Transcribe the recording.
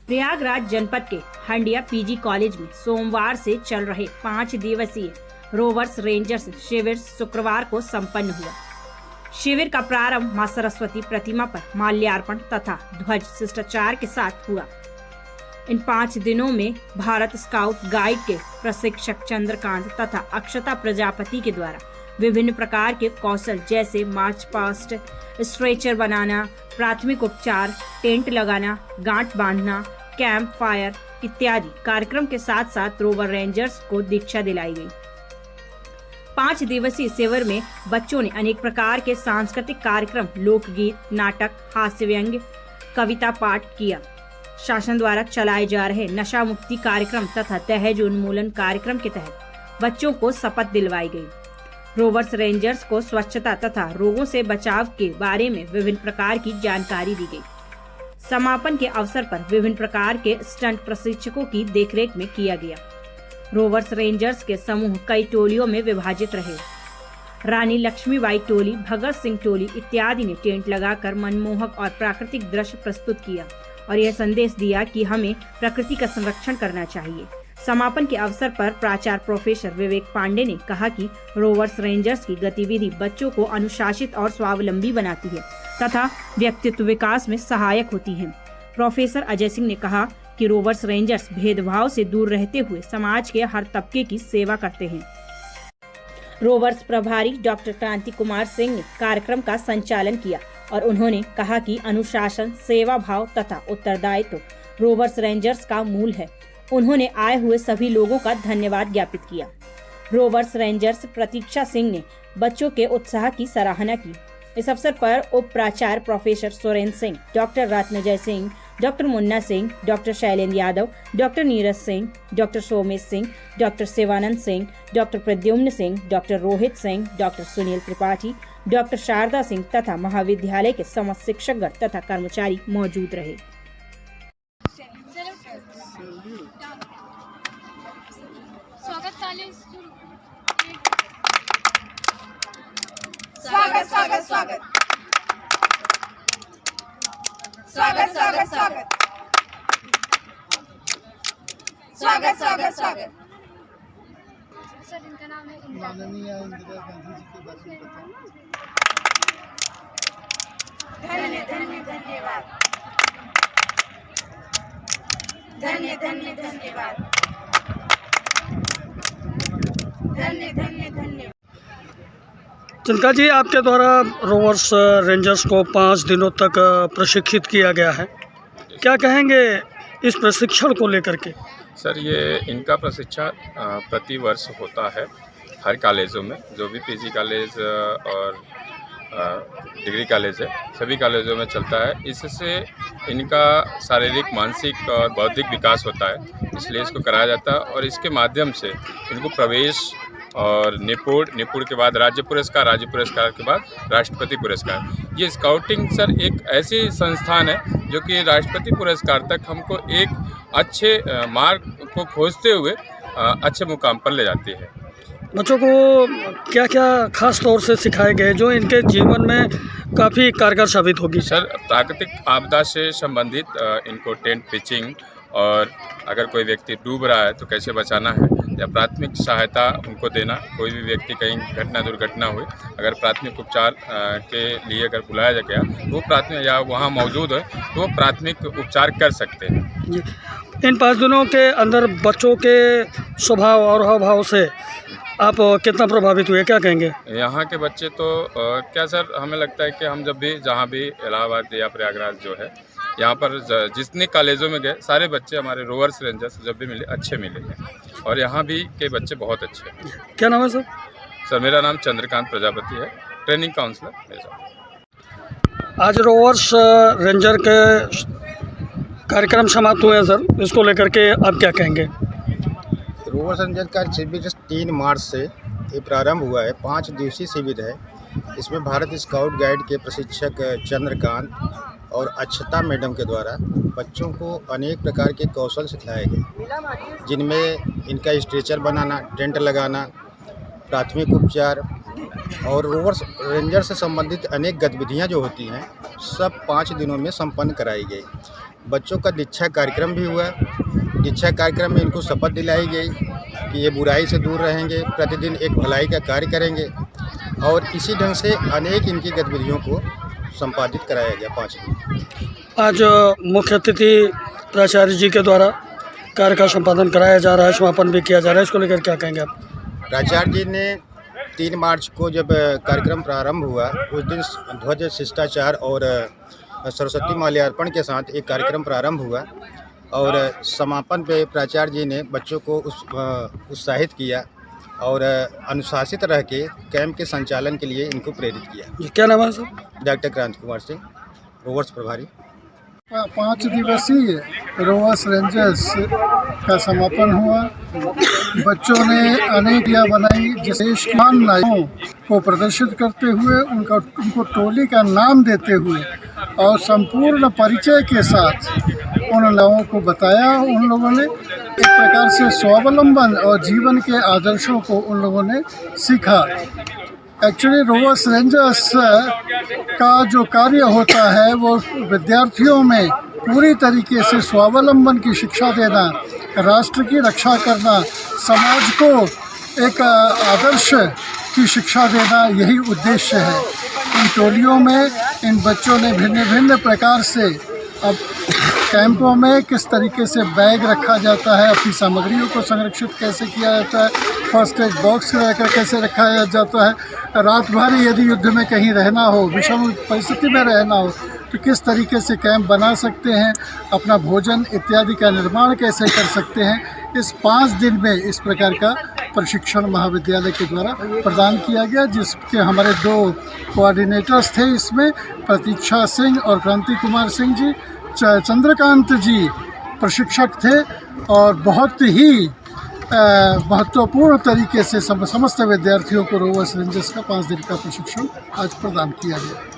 प्रयागराज जनपद के हंडिया PG college में सोमवार से चल रहे 5 दिवसीय रोवर्स रेंजर्स शिविर शुक्रवार को संपन्न हुआ। शिविर का प्रारंभ मां सरस्वती प्रतिमा पर माल्यार्पण तथा ध्वज शिष्टाचार के साथ हुआ। इन 5 दिनों में भारत स्काउट गाइड के प्रशिक्षक चंद्रकांत तथा अक्षता प्रजापति के द्वारा विभिन्न प्रकार के कौशल जैसे मार्च पास्ट, स्ट्रेचर बनाना, प्राथमिक उपचार, टेंट लगाना, गांठ बांधना, कैंप फायर इत्यादि कार्यक्रम के साथ साथ रोवर रेंजर्स को दीक्षा दिलाई गई। 5 दिवसीय शिविर में बच्चों ने अनेक प्रकार के सांस्कृतिक कार्यक्रम, लोकगीत, नाटक, हास्य व्यंग्य, कविता पाठ किया। शासन द्वारा चलाए जा रहे नशा मुक्ति कार्यक्रम तथा दहेज उन्मूलन कार्यक्रम के तहत बच्चों को शपथ दिलवाई गई। रोवर्स रेंजर्स को स्वच्छता तथा रोगों से बचाव के बारे में विभिन्न प्रकार की जानकारी दी गई। समापन के अवसर पर विभिन्न प्रकार के स्टंट प्रशिक्षकों की देखरेख में किया गया। रोवर्स रेंजर्स के समूह कई टोलियों में विभाजित रहे। रानी लक्ष्मीबाई टोली, भगत सिंह टोली इत्यादि ने टेंट लगाकर मनमोहक और प्राकृतिक दृश्य प्रस्तुत किया और यह संदेश दिया कि हमें प्रकृति का संरक्षण करना चाहिए। समापन के अवसर पर प्राचार्य प्रोफेसर विवेक पांडे ने कहा कि रोवर्स रेंजर्स की गतिविधि बच्चों को अनुशासित और स्वावलंबी बनाती है तथा व्यक्तित्व विकास में सहायक होती है। प्रोफेसर अजय सिंह ने कहा कि रोवर्स रेंजर्स भेदभाव से दूर रहते हुए समाज के हर तबके की सेवा करते हैं। रोवर्स प्रभारी डॉक्टर क्रांति कुमार सिंह ने कार्यक्रम का संचालन किया और उन्होंने कहा कि अनुशासन, सेवा भाव तथा उत्तरदायित्व रोवर्स रेंजर्स का मूल है। उन्होंने आए हुए सभी लोगों का धन्यवाद ज्ञापित किया। रोवर्स रेंजर्स प्रतीक्षा सिंह ने बच्चों के उत्साह की सराहना की। इस अवसर पर उप प्राचार्य professor Surendra Singh, doctor Ratnajay Singh, doctor Munna Singh, doctor Shailendra Yadav, doctor Neeraj Singh, doctor Somesh Singh, doctor Shivanand Singh, doctor Pradyumn Singh, doctor Rohit Singh, doctor Sunil Tripathi, doctor Sharda Singh तथा महाविद्यालय के समस्त शिक्षकगण तथा कर्मचारी मौजूद रहे। स्वागत स्वागत स्वागत स्वागत स्वागत स्वागत स्वागत स्वागत स्वागत। सर, इनका नाम है माननीय इंदिरा गांधी जी के बारे में बताएं। धन्य धन्य धन्यवाद, धन्य धन्य धन्यवाद, धन्य धन्य धन्यवाद। चंद्रिका जी, आपके द्वारा रोवर्स रेंजर्स को 5 दिनों तक प्रशिक्षित किया गया है, क्या कहेंगे इस प्रशिक्षण को लेकर के? सर, ये इनका प्रशिक्षण प्रति वर्ष होता है हर कॉलेजों में, जो भी पीजी कॉलेज और डिग्री कॉलेज है, सभी कॉलेजों में चलता है। इससे इनका शारीरिक, मानसिक और बौद्धिक विकास होता है, इसलिए इसको कराया जाता है। और इसके माध्यम से इनको प्रवेश और निपुण के बाद राज्य पुरस्कार के बाद राष्ट्रपति पुरस्कार। ये स्काउटिंग सर एक ऐसी संस्थान है जो कि राष्ट्रपति पुरस्कार तक हमको एक अच्छे मार्ग को खोजते हुए अच्छे मुकाम पर ले जाती है। बच्चों को क्या क्या खास तौर से सिखाए गए जो इनके जीवन में काफ़ी कारगर साबित होगी? सर, प्राकृतिक आपदा से संबंधित इनको टेंट पिचिंग, और अगर कोई व्यक्ति डूब रहा है तो कैसे बचाना है, या प्राथमिक सहायता उनको देना। कोई भी व्यक्ति कहीं दुर्घटना हुई, अगर प्राथमिक उपचार के लिए अगर बुलाया गया तो वो प्राथमिक या वहाँ मौजूद है तो वो प्राथमिक उपचार कर सकते हैं। इन 5 दिनों के अंदर बच्चों के स्वभाव और हाव से आप कितना प्रभावित हुए, क्या कहेंगे? यहाँ के बच्चे तो क्या सर, हमें लगता है कि हम जब भी जहाँ भी इलाहाबाद या प्रयागराज जो है, यहाँ पर जितने कॉलेजों में गए सारे बच्चे हमारे रोवर्स रेंजर्स जब भी मिले अच्छे मिले हैं, और यहाँ भी के बच्चे बहुत अच्छे हैं। क्या नाम है सर? सर, मेरा नाम चंद्रकांत प्रजापति है, ट्रेनिंग काउंसलर मेरा। आज रोवर्स रेंजर के कार्यक्रम समाप्त हुए हैं सर, इसको लेकर के आप क्या कहेंगे? रोवर्स रेंजर का शिविर 3 मार्च से ये प्रारंभ हुआ है। 5 दिवसीय शिविर है। इसमें भारत स्काउट गाइड के प्रशिक्षक चंद्रकांत और अक्षता मैडम के द्वारा बच्चों को अनेक प्रकार के कौशल सिखाए गए, जिनमें इनका स्ट्रेचर बनाना, टेंट लगाना, प्राथमिक उपचार और रोवर्स रेंजर से संबंधित अनेक गतिविधियां जो होती हैं सब 5 दिनों में संपन्न कराई गई। बच्चों का दीक्षा कार्यक्रम भी हुआ। दीक्षा कार्यक्रम में इनको शपथ दिलाई गई कि ये बुराई से दूर रहेंगे, प्रतिदिन एक भलाई का कार्य करेंगे, और इसी ढंग से अनेक इनकी गतिविधियों को संपादित कराया गया 5 दिन। आज मुख्य अतिथि प्राचार्य जी के द्वारा कार्य का संपादन कराया जा रहा है, समापन भी किया जा रहा है, इसको लेकर क्या कहेंगे आप? प्राचार्य जी ने 3 मार्च को जब कार्यक्रम प्रारंभ हुआ, उस दिन ध्वज शिष्टाचार और सरस्वती माल्यार्पण के साथ एक कार्यक्रम प्रारंभ हुआ, और समापन पे प्राचार्य जी ने बच्चों को उत्साहित किया और अनुशासित रह के कैंप के संचालन के लिए इनको प्रेरित किया। क्या नाम है सर? डॉक्टर क्रांति कुमार सिंह, रोवर्स प्रभारी। 5 दिवसीय रोवर्स रेंजर्स का समापन हुआ। बच्चों ने अनेक या बनाई जिस देश की नायों को प्रदर्शित करते हुए उनको टोली का नाम देते हुए और संपूर्ण परिचय के साथ उन लोगों को बताया। उन लोगों ने एक प्रकार से स्वावलंबन और जीवन के आदर्शों को उन लोगों ने सीखा। एक्चुअली रोवर्स रेंजर्स का जो कार्य होता है वो विद्यार्थियों में पूरी तरीके से स्वावलंबन की शिक्षा देना, राष्ट्र की रक्षा करना, समाज को एक आदर्श की शिक्षा देना, यही उद्देश्य है। इन टोलियों में इन बच्चों ने भिन्न भिन्न प्रकार से अब कैंपों में किस तरीके से बैग रखा जाता है, अपनी सामग्रियों को संरक्षित कैसे किया जाता है, फर्स्ट एड बॉक्स रखकर कैसे रखा जाता है, रात भर यदि युद्ध में कहीं रहना हो, विषम परिस्थिति में रहना हो तो किस तरीके से कैंप बना सकते हैं, अपना भोजन इत्यादि का निर्माण कैसे कर सकते हैं। इस 5 दिन में इस प्रकार का प्रशिक्षण महाविद्यालय के द्वारा प्रदान किया गया, जिसके हमारे 2 कोऑर्डिनेटर्स थे इसमें, प्रतीक्षा सिंह और क्रांति कुमार सिंह जी। चंद्रकांत जी प्रशिक्षक थे और बहुत ही महत्वपूर्ण तरीके से समस्त विद्यार्थियों को रोवर्स रेंजर्स का 5 दिन का प्रशिक्षण आज प्रदान किया गया।